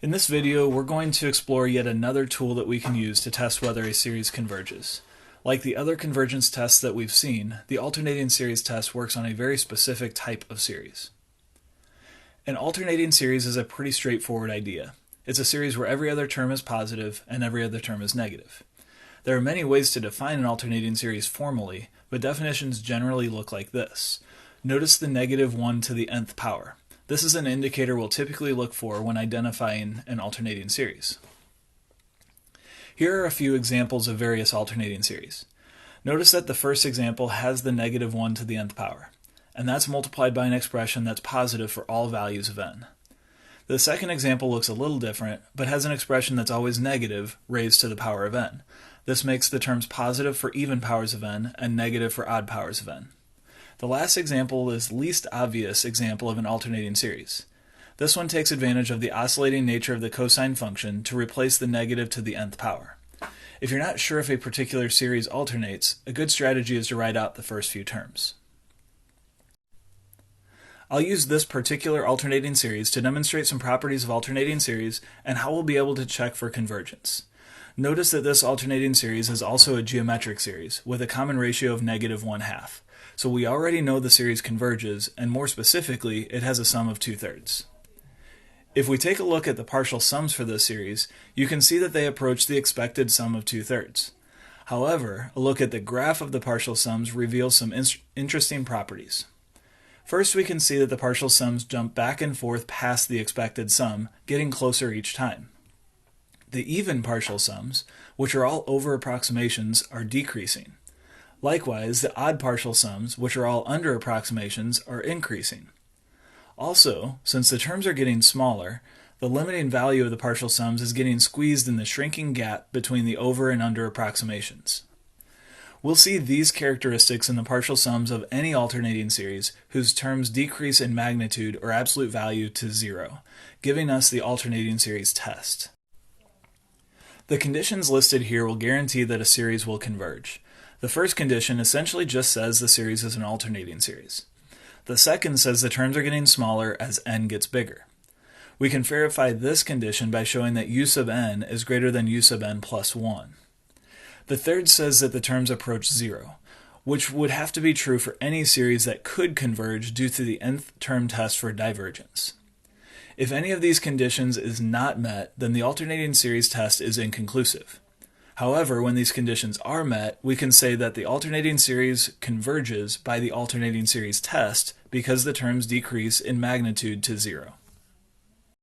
In this video, we're going to explore yet another tool that we can use to test whether a series converges. Like the other convergence tests that we've seen, the alternating series test works on a very specific type of series. An alternating series is a pretty straightforward idea. It's a series where every other term is positive and every other term is negative. There are many ways to define an alternating series formally, but definitions generally look like this. Notice the negative 1 to the nth power. This is an indicator we'll typically look for when identifying an alternating series. Here are a few examples of various alternating series. Notice that the first example has the negative 1 to the nth power, and that's multiplied by an expression that's positive for all values of n. The second example looks a little different, but has an expression that's always negative raised to the power of n. This makes the terms positive for even powers of n and negative for odd powers of n. The last example is the least obvious example of an alternating series. This one takes advantage of the oscillating nature of the cosine function to replace the negative to the nth power. If you're not sure if a particular series alternates, a good strategy is to write out the first few terms. I'll use this particular alternating series to demonstrate some properties of alternating series and how we'll be able to check for convergence. Notice that this alternating series is also a geometric series with a common ratio of negative 1/2. So we already know the series converges, and more specifically, it has a sum of 2/3. If we take a look at the partial sums for this series, you can see that they approach the expected sum of 2/3. However, a look at the graph of the partial sums reveals some interesting properties. First, we can see that the partial sums jump back and forth past the expected sum, getting closer each time. The even partial sums, which are all over approximations, are decreasing. Likewise, the odd partial sums, which are all under approximations, are increasing. Also, since the terms are getting smaller, the limiting value of the partial sums is getting squeezed in the shrinking gap between the over and under approximations. We'll see these characteristics in the partial sums of any alternating series whose terms decrease in magnitude or absolute value to 0, giving us the alternating series test. The conditions listed here will guarantee that a series will converge. The first condition essentially just says the series is an alternating series. The second says the terms are getting smaller as n gets bigger. We can verify this condition by showing that u sub n is greater than u sub n plus 1. The third says that the terms approach 0, which would have to be true for any series that could converge due to the nth term test for divergence. If any of these conditions is not met, then the alternating series test is inconclusive. However, when these conditions are met, we can say that the alternating series converges by the alternating series test because the terms decrease in magnitude to 0.